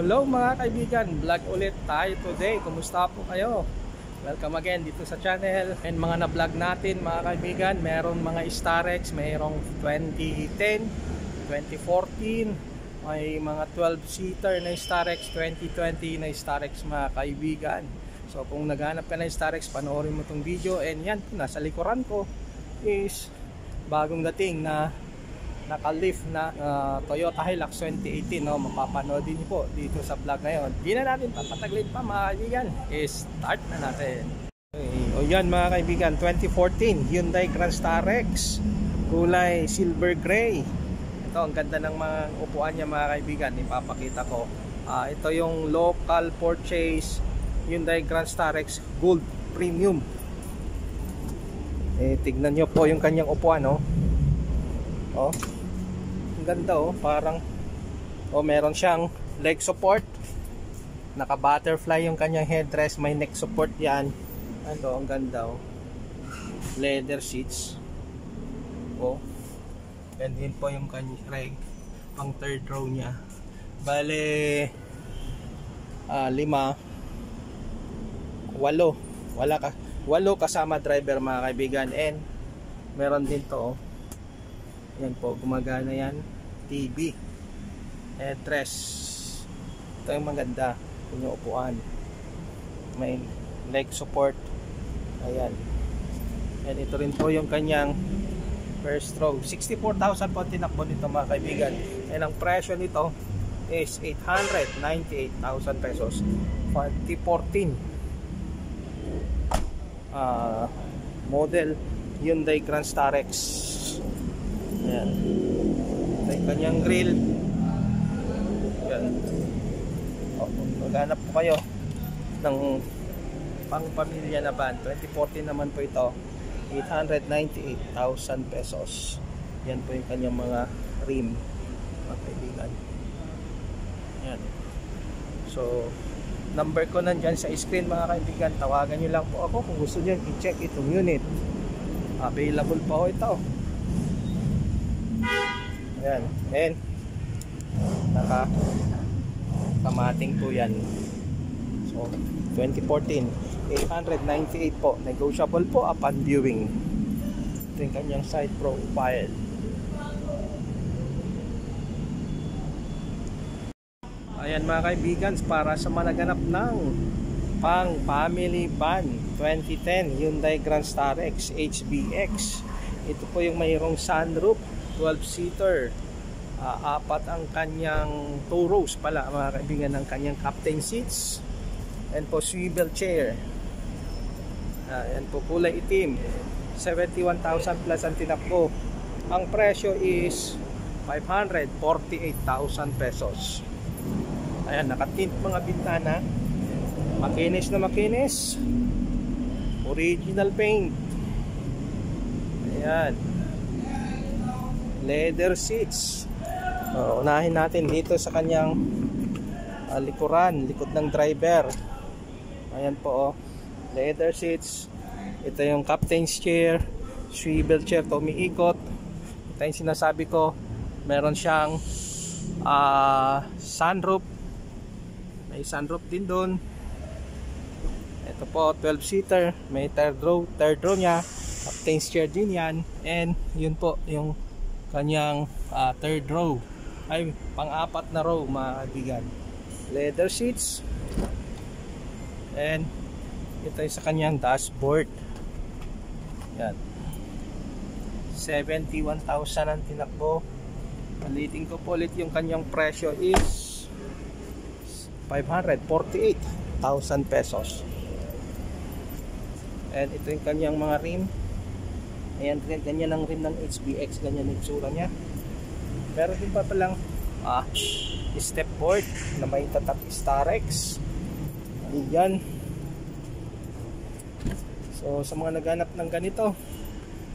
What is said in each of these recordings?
Hello mga kaibigan, vlog ulit tayo today. Kumusta po kayo? Welcome again dito sa channel. And mga na-vlog natin mga kaibigan, meron mga Starex, mayroong 2010, 2014, may mga 12-seater na Starex, 2020 na Starex mga kaibigan. So kung naghanap ka ng Starex, panoorin mo itong video. And yan, nasa likuran ko is bagong dating na naka-lift na Toyota Hilux 2018, no? Mapapanood din po dito sa vlog ngayon. Di na natin papataglin pa mga kaibigan, start na natin. Okay. O yan mga kaibigan, 2014 Hyundai Grand Starex, kulay silver gray. Ito ang ganda ng mga upuan niya mga kaibigan, ipapakita ko. Ito yung local purchase Hyundai Grand Starex Gold Premium. Tignan nyo po yung kanyang upuan, no? Oh, ang ganda, oh, parang meron siyang leg support, naka butterfly yung kanyang headrest, may neck support yan. Ano, ang ganda, oh. Leather seats, oh, and din po yung kanyang pang third row niya. Bale 8 kasama driver mga kaibigan. And meron din to, oh. Yan po, gumagana yan. TV, headrest. Ito yung maganda, yung upuan, may leg support. Ayan. And ito rin po yung kanyang first row. 64,000 po tinakbo nito mga kaibigan. And ang presyo nito is 898,000 pesos. 2014 model Hyundai Grand Starex. Ayan. Ito yung kanyang grill. Ayan. Maghanap po kayo ng pang pamilya na van. 2014 naman po ito, 898,000 pesos. Yan po yung kanyang mga rim mga kaibigan. Ayan. So number ko nandyan sa screen mga kaibigan. Tawagan nyo lang po ako kung gusto nyo i-check itong unit. Available po ito. Ayan, and naka-kamating po yan. So 2014, 898 po, negotiable po upon viewing. Ito yung kanyang side profile. Ayan mga kaibigan, para sa managanap ng pang family van 2010 Hyundai Grand Starex HBX. Ito po yung mayroong sunroof, 12-seater, 4 ang kanyang 2 rows pala mga kaibigan ng kanyang captain seats, and po swivel chair. Yan po, kulay itim, 71,000 plus ang tinakbo. Ang presyo is 548,000 pesos. Ayan, nakatint mga bintana, makinis na makinis, original paint. Ayan, leather seats. Unahin natin dito sa kanyang likuran, likod ng driver. Ayan po, oh, leather seats. Ito yung captain's chair, swivel chair to, umiikot. Ito yung sinasabi ko, meron siyang sunroof, may sunroof din doon. Ito po, 12-seater, may third row nya, captain's chair din yan. And yun po yung kanyang third row, ay pang-apat na row mga kaibigan. Leather seats. And ito yung sa kanyang dashboard. Yan, 71,000 ang tinakbo. Ulitin ko po ulit, yung kanyang presyo is 548,000 pesos. And ito yung kanyang mga rim. Ayan, ganyan ang rim ng HBX, ganyan yung itsura niya. Pero din pa palang step board na may tatak Starex. Ayan. So sa mga naghanap ng ganito,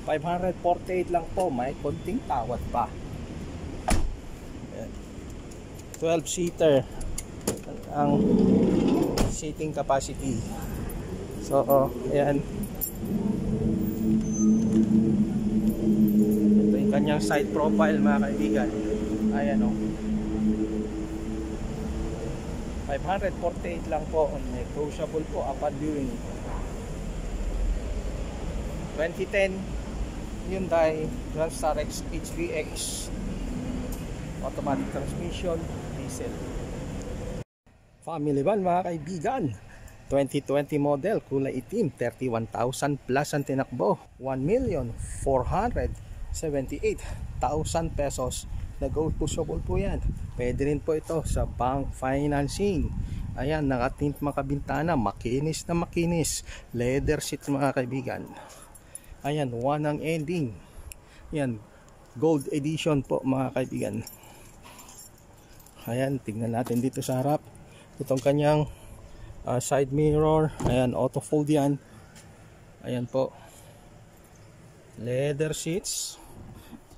548 lang po, may konting tawad pa. 12-seater ang seating capacity. So ayan, ito yung kanyang side profile mga kaibigan. Ayan, oh. 548 lang po, negotiable po upon viewing. 2010 Hyundai Grand Star X HVX, automatic transmission, diesel. Family van mga kaibigan, 2020 model, kulay itim, 31,000 plus ang tinakbo, 1,478,000 pesos. Negotiable po yan. Pwede rin po ito sa bank financing. Ayan, nakatint mga bintana, makinis na makinis, leather seat mga kaibigan. Ayan, one ang ending. Ayan, gold edition po mga kaibigan. Ayan, tignan natin dito sa harap. Itong kanyang side mirror. Ayan, auto fold yan. Ayan po, leather seats.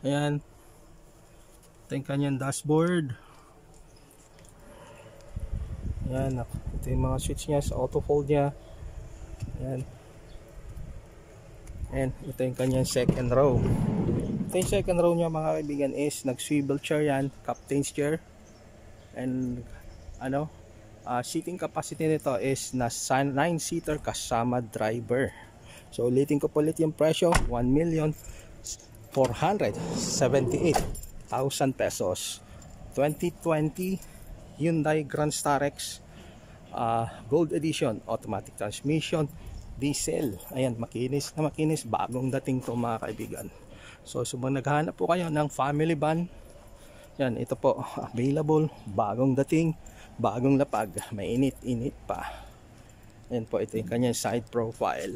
Ayan, ito yung kanyang dashboard. Ayan, ito yung mga switch niya sa auto fold niya. Ayan. And ito yung kanyang second row. Ito yung second row niya mga kaibigan is nag-swivel chair yan, captain's chair. And seating capacity nito is na 9-seater kasama driver. So ulitin ko po ulit yung presyo, 1,478,000 pesos. 2020 Hyundai Grand Star X Gold Edition, automatic transmission, diesel. Ayan, makinis na makinis, bagong dating to mga kaibigan. So subang naghahanap po kayo ng family van, yan, ito po available, bagong dating, bagong lapag, mainit-init pa. Ayan po, ito yung kanyang side profile.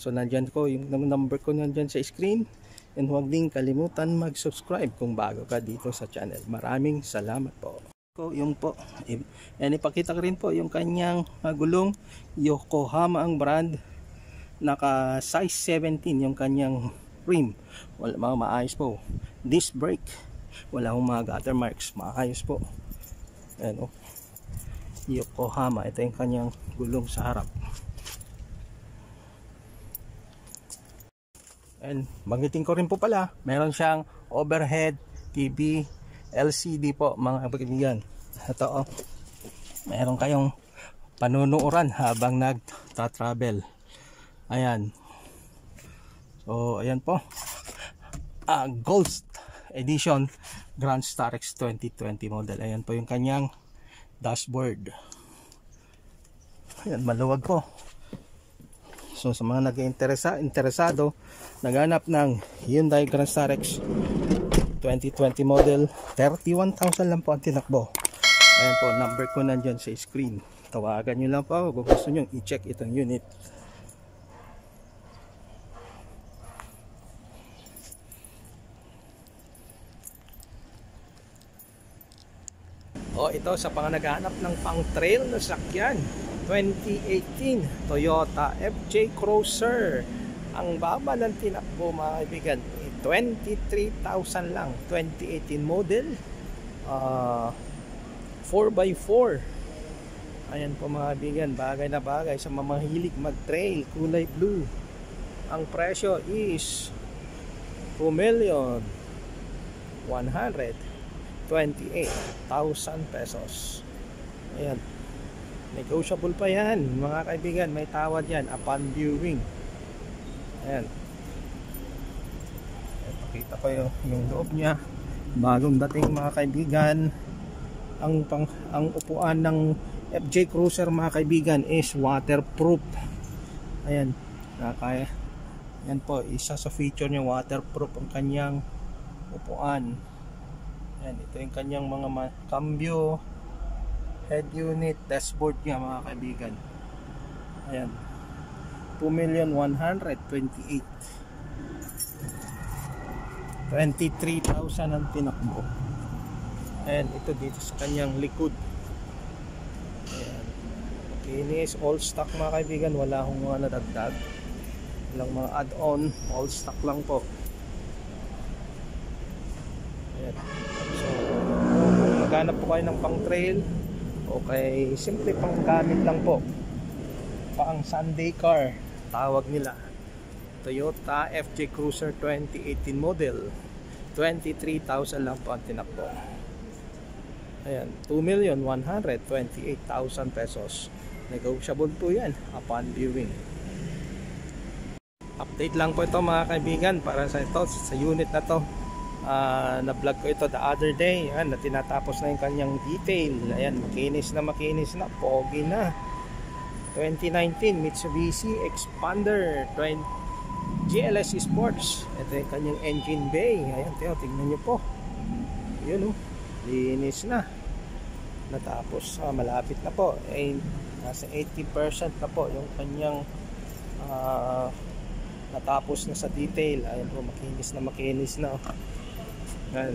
So nandyan ko yung number ko nandyan sa screen. And huwag din kalimutan mag-subscribe kung bago ka dito sa channel. Maraming salamat po. Yung po, and ipakita ko rin po yung kanyang gulong, Yokohama ang brand, naka size 17 yung kanyang rim. Wala, mga maayos po. Disc brake, wala akong mga gutter marks, maayos po. Ayan o, Yokohama, ito yung kanyang gulong sa harap. And banggitin ko rin po pala, meron siyang overhead TV LCD po mga kaibigan. Ito meron kayong panunuuran habang nagta-travel. Ayan. So ayan po, Gold Edition Grand Star X 2020 model. Ayan po yung kanyang dashboard. Ayan, maluwag po. So sa mga interesado, naghanap ng Hyundai Grand Star X 2020 model, 31,000 lang po ang tinakbo. Ayan po, number ko nandyan sa screen. Tawagan nyo lang po kung gusto nyo i-check itong unit. Ito sa mga naghahanap ng pang trail na sakyan, 2018 Toyota FJ Cruiser. Ang baba ng tinakbo mga kaibigan, 23,000 lang. 2018 model, 4x4. Ayan po mga kaibigan, bagay na bagay sa mamahilig mag trail, kulay blue. Ang presyo is 2,128,000 pesos. Ayan, negotiable pa yan mga kaibigan, may tawad yan upon viewing. Ayan, pakita ko yung loob niya, bagong dating mga kaibigan. Ang upuan ng FJ Cruiser mga kaibigan is waterproof. Ayan, kaya yan po, isa sa feature niya, waterproof ang kanyang upuan. Ayan, ito yung kanyang mga cambio, head unit, dashboard niya mga kaibigan. Ayan, 2,128,000. 23,000 ang tinakbo. Ayan, ito dito sa kanyang likod. Ayan, kinis, all stock mga kaibigan, wala akong mga nadagdag, walang mga add-on, all stock lang po. Ayan. So kung maghanap po kayo ng pang trail, okay, simple pang gamit lang po, pang Sunday car tawag nila, Toyota FJ Cruiser 2018 model, 23,000 lang po ang tinakbo. Ayan, 2,128,000 pesos. Negotiable po yan upon viewing. Update lang po ito mga kaibigan para sa ito, sa unit na to. Na-vlog ko ito the other day. Ayan, na tinatapos na yung kanyang detail. Ayan, makinis na, pogi na. 2019 Mitsubishi Expander GLS Sports. Ito yung kanyang engine bay. Ayan, tingnan nyo po. Yun, linis na. Natapos, malapit na po. Nasa 80% na po yung kanyang natapos na sa detail. Ayan po, makinis na. Ayan,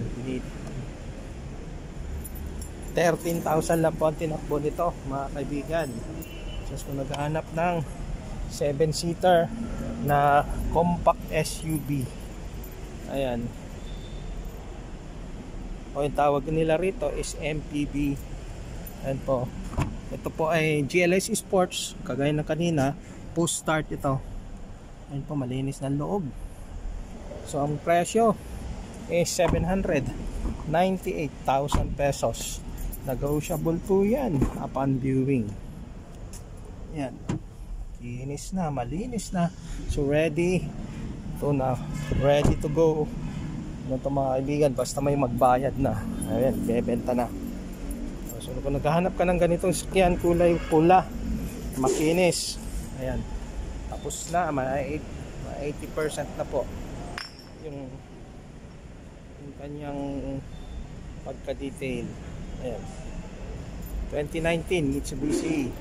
13,000 lang po ang tinakbo nito mga kaibigan. Just kung naghahanap ng 7-seater na compact SUV, ayan, o yung tawag nila rito is MPV. Ayan po, ito po ay GLS Sports, kagaya ng kanina, push start ito. Ayan po, malinis na loob. So ang presyo is 798,000 pesos. Negotiable po yan upon viewing. Yan, kinis na, malinis na. So ready to go. Ano to mga kaibigan, basta may magbayad na. Ayan, bebenta na. So kung naghahanap ka ng ganitong sakyan, kulay pula, makinis, ayan, tapos na, 80% na po yung kanyang pagka-detail. Ayan, 2019 Mitsubishi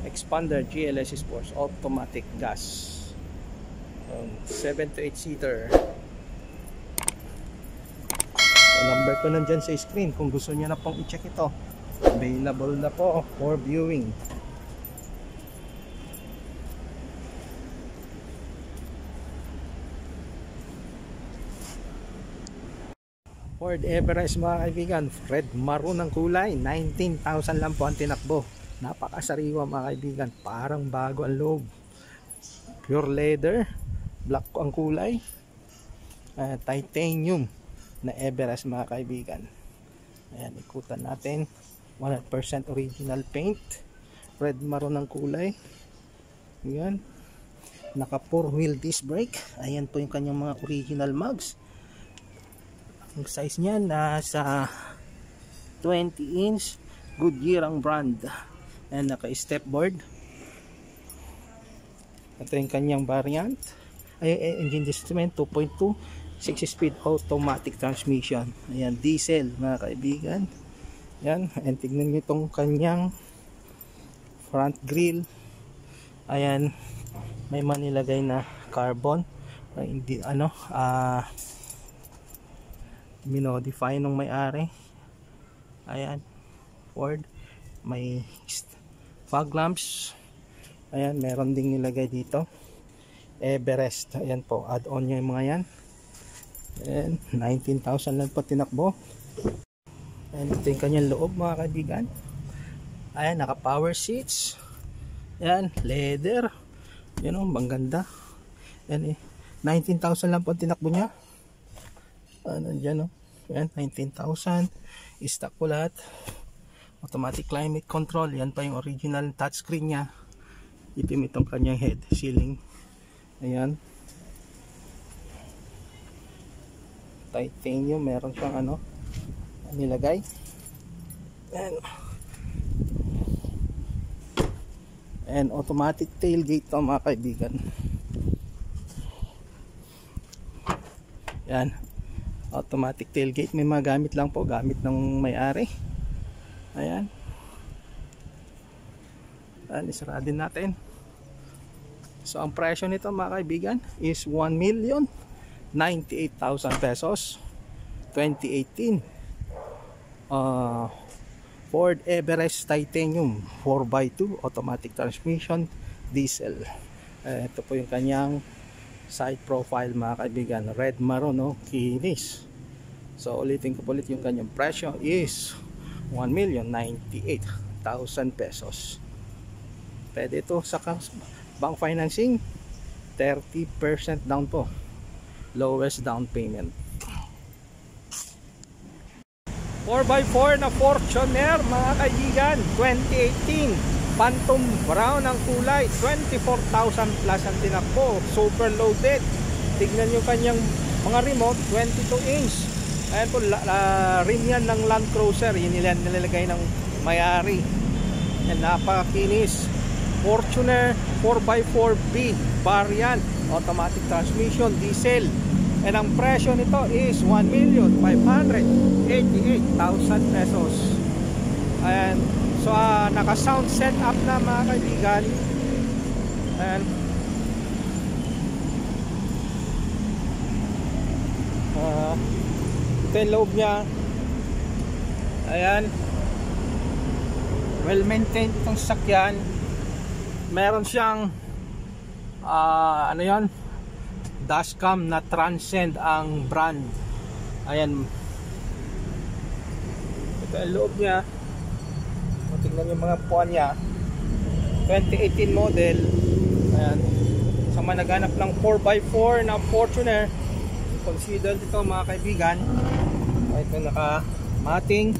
Expander GLS Sports automatic gas, 7 to 8 seater. Number ko nandyan sa screen kung gusto niyo na pong i-check ito. Available na po for viewing. Ford Everest mga kaibigan, red maroon ng kulay, 19,000 lang po ang tinakbo. Napakasariwa mga kaibigan, parang bago ang loob. Pure leather, black ang kulay, titanium na Everest mga kaibigan. Ayan, ikutan natin. 100% original paint, red maroon ang kulay. Ayan, naka 4-wheel disc brake. Ayan po yung kanyang mga original mugs. Ang size niya nasa 20 inch, Goodyear ang brand. Ayan, naka step board. Ito yung kanyang variant. Engine displacement 2.2, 6-speed automatic transmission. Ayan, diesel mga kaibigan. Ayan, and tignan nyo itong kanyang front grille. Ayan, may manilagay na carbon. Hindi minodify nung may-ari. Ayan, Ford. May fog lamps. Ayan, meron ding nilagay dito Everest. Ayan po, add-on nyo yung mga yan. Ayan, 19,000 lang po tinakbo. Ayan, ito yung kanyang loob mga kaibigan. Ayan, naka power seats. Ayan, leather. Yan o, bang ganda. Ayan, 19,000 lang po tinakbo nya. Nandyan o. Ayan, 19,000. Stock po lahat. Automatic climate control. Yan pa yung original touchscreen nya. Itim itong kanyang head ceiling. Ayan, titanium, meron siyang nilagay. Ayan. And automatic tailgate to mga kaibigan. Ayan, automatic tailgate. May mga gamit lang po, gamit ng may-ari. Ayan. Ayan, isara din natin. So ang presyo nito mga kaibigan is 1,098,000 pesos. 2018 Ford Everest Titanium 4x2 automatic transmission diesel. Ito po yung kanyang side profile mga kaibigan, red maroon, no? Kinis. So ulitin ko ulit, yung kanyang presyo is 1,098,000 pesos. Pwede ito sa bank financing, 30% down po, lowest down payment. 4x4 na Fortuner mga kaibigan, 2018, Phantom Brown ang kulay, 24,000 plus ang tinakbo, super loaded. Tignan nyo kanyang mga remote, 22 inch. Ayan po, rim yan ng Land Cruiser, yun nilalagay ng may-ari. Yan, napakakinis. Fortuner 4x4B variant, automatic transmission, diesel. And ang presyo nito is 1,588,000 pesos. Ayan. So naka-sound setup na mga kaibigan. Ayan. Ito yung loob niya. Ayan. Well maintained itong sakyan. Meron siyang ano yon, dashcam na Transcend ang brand. Ayan. Ito ang loob niya. Tingnan yung mga puwan niya. 2018 model. Ayan. Sa mga naghanap ng 4x4 na Fortuner, consider ito mga kaibigan. Ito naka-mating.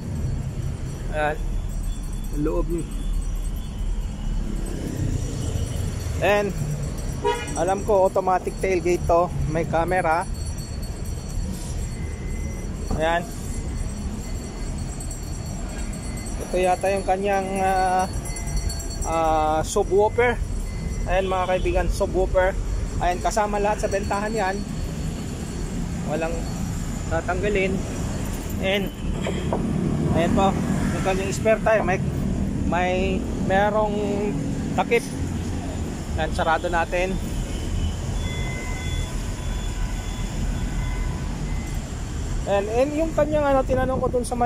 Ayan. Ang loob niya. And alam ko automatic tailgate to, may camera. Ayan. Ito yata yung kanyang subwoofer. Ayan mga kaibigan, subwoofer. Ayan, kasama lahat sa bentahan yan. Walang tatanggalin. And ayan po, yung kanyang spare tire, merong takip. Yan, sarado natin. And yung kanyang tinanong ko dun sa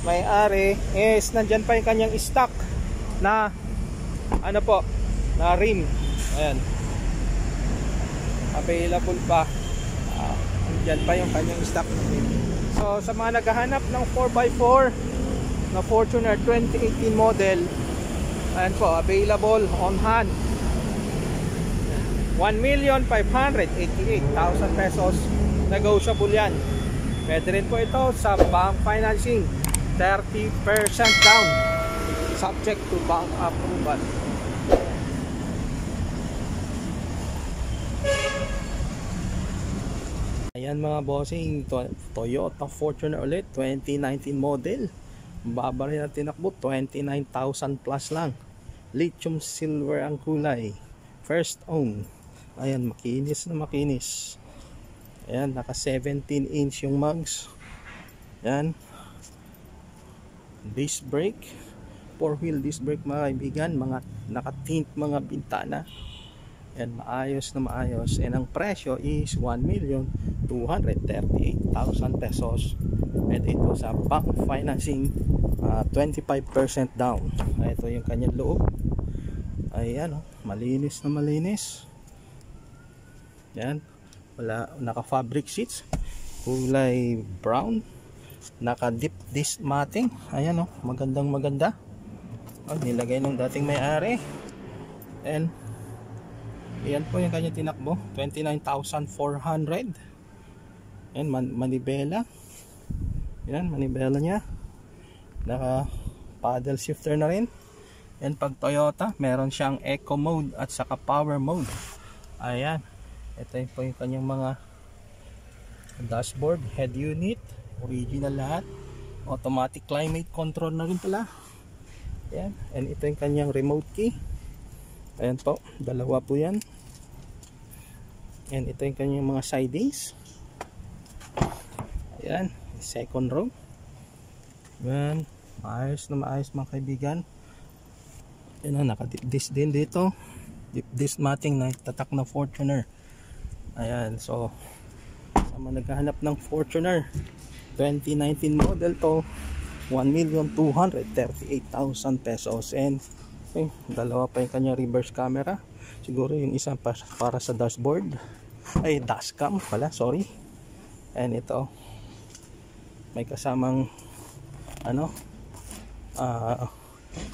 may-ari is nandyan pa yung kanyang stock na na rim. Ayan. Available pa. Nandyan pa yung kanyang stock na rim. So sa mga naghahanap ng 4x4 na Fortuner 2018 model, ayan po, available on hand. 1,588,000 pesos. Negotiable yan. Pwede rin po ito sa bank financing, 30% down, subject to bank approval. Ayan mga bossing, Toyota Fortuner ulit, 2019 model. Baba rin ang tinakbo, 29,000 plus lang. Lithium silver ang kulay, first own. Ayan, makinis na makinis. Ayan, naka 17 inch yung mugs. Ayan, disc brake, 4-wheel disc brake mga kaibigan, mga naka-tint mga bintana. Ayan, maayos na maayos. And ang presyo is 1,238,000 pesos. And ito sa bank financing, 25% down. Ito yung kanyang loob. Ayan, malinis na malinis. Yan, wala, naka fabric seats, kulay brown, naka deep disc matting. Ayan magandang maganda. Nilagay ng dating may-ari. And yan po yung kanyang tinakbo, 29,400. And manibela. Yan, manibela niya. Naka paddle shifter na rin. And pag Toyota, meron siyang eco mode at saka power mode. Ayan. Ito po yung kanyang mga dashboard, head unit, original lahat. Automatic climate control na rin pala. Ayan. And ito yung kanyang remote key. Ayan po, dalawa po yan. And ito yung kanyang mga sidings. Ayan, second row. Ayan, maayos na maayos mga kaibigan. Ayan, naka-dip disc din dito. Dip disc matting na tatak na Fortuner. Ayan, so sa mga naghahanap ng Fortuner 2019 model to, 1,238,000 pesos. And dalawa pa yung kanya reverse camera. Siguro yung isa para sa dashboard, ay dashcam pala, sorry. And ito may kasamang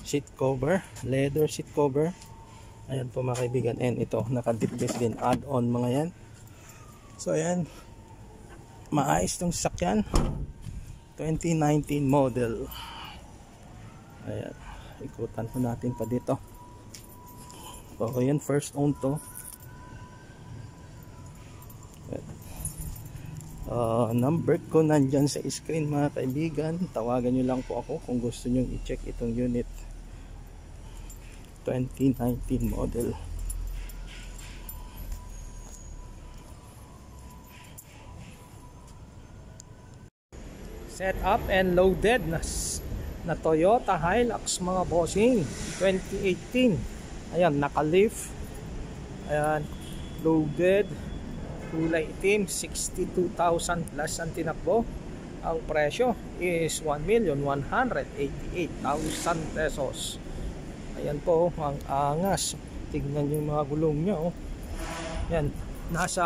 seat cover, leather seat cover. Ayan po mga kaibigan. And ito naka-dip disc din, add-on mga yan. So ayan, maayos tong sasakyan. 2019 model. Ayan, ikutan po natin pa dito. So ayan, first own to. Number ko nandyan sa screen mga kaibigan. Tawagan nyo lang po ako kung gusto nyo i-check itong unit. 2019 model. Set up and loaded na Toyota Hilux mga bossing 2018. Ayan, naka-lift. Ayan, loaded, kulay itim, 62,000 plus ang tinakbo. Ang presyo is 1,188,000 pesos. Ayan po, ang angas. Tignan nyo yung mga gulong nyo. Ayan, nasa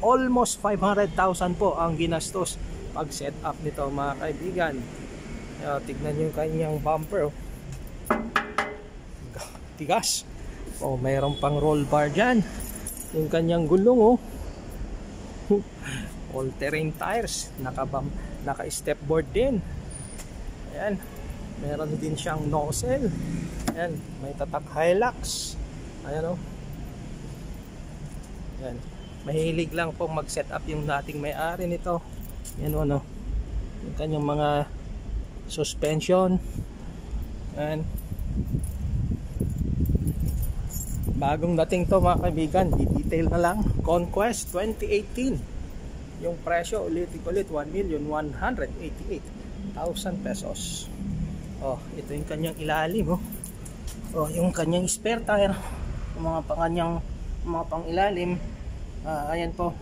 almost 500,000 po ang ginastos pag set up nito mga kaibigan. Tignan nyo yung kanyang bumper. Tigas. Mayroon pang roll bar dyan. Yung kanyang gulong all-terrain tires, naka stepboard din. Ayan, meron din siyang nozzle. Ayan, may tatak Hilux. Ayan Ayan, mahilig lang pong mag-set up yung dating may-ari nito. Ayan yung kanyang mga suspension. Ayan, bagong dating to mga kaibigan, detail na lang. Conquest 2018. Yung presyo ulit 1,188,000 pesos. Ito yung kanyang ilalim. Yung kanyang spare tire, yung mga pang ilalim. Ayan po,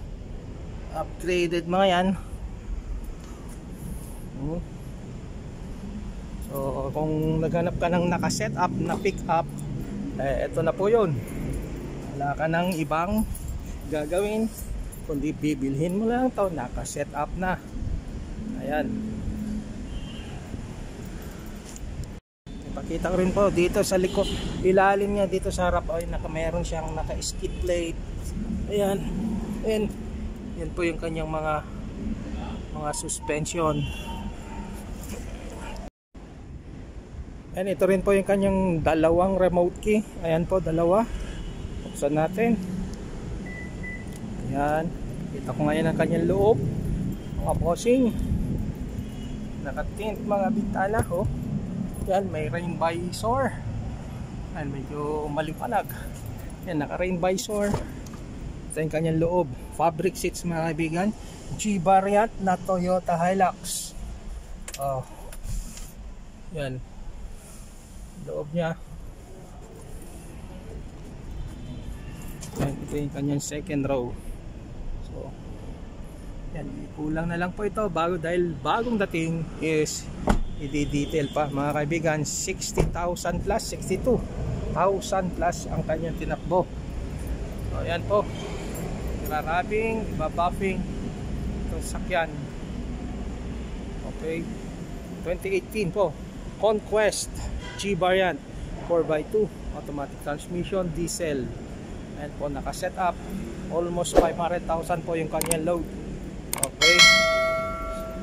upgraded mga yan. So kung naghanap ka ng naka-set up na pick up, ito na po yun. Wala ka ng ibang gagawin kundi bibilhin mo lang to, naka-set up na. Ayan, ipakita ko rin po dito sa likod, ilalim niya dito sa harap ay meron siyang naka-skid plate. Ayan, and yan po yung kanyang mga suspension. And ito rin po yung kanyang dalawang remote key. Ayan po, dalawa. Buksan natin. Ayan, kita ko ngayon ang kanyang loob mga bossing. Nakatint mga bintana. Yan, may rain visor. Ayan, medyo maliwanag. Yan, naka rain visor. Ito yung kanyang loob, fabric seats mga kaibigan, G-variant na Toyota Hilux. Yan, loob nya. Yan, ito yung kanyang second row. So yan, kulang na lang po ito dahil bagong dating is i-detail pa mga kaibigan. 60,000 plus, 62,000 plus ang kanyang tinakbo. So yan po, rarabing, ibabuffing itong sakyan. Okay, 2018 po, Conquest G-variant 4x2 automatic transmission, diesel. Ayan po, naka-set up. Almost 500,000 po yung kanyang load. Okay,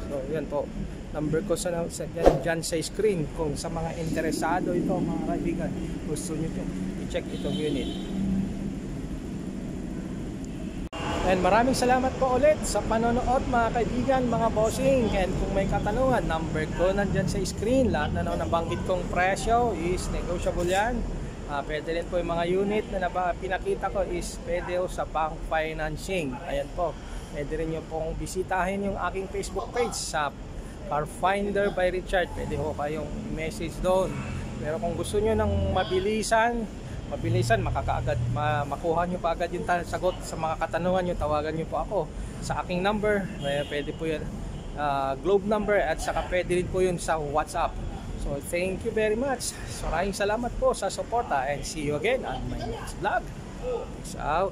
so yan po, number ko dyan sa screen. Kung sa mga interesado ito mga kaibigan, gusto nyo i-check itong unit. And maraming salamat po ulit sa panonood mga kaibigan, mga bossing. And kung may katanungan, number ko nandyan sa screen. Lahat na nabanggit kong presyo is negotiable yan. Pwede rin po yung mga unit na pinakita ko is pwede sa bank financing. Ayan po, pwede rin nyo pong bisitahin yung aking Facebook page sa Car Finder by Richard. Pwede ho kayong message doon. Pero kung gusto nyo ng mabilisan, makuha nyo pa agad yung sagot sa mga katanungan nyo, tawagan nyo po ako sa aking number. Pwede po yun, Globe number, at saka pwede rin po yun sa WhatsApp. So thank you very much. Maraming salamat po sa suporta, and see you again on my next vlog. Peace out.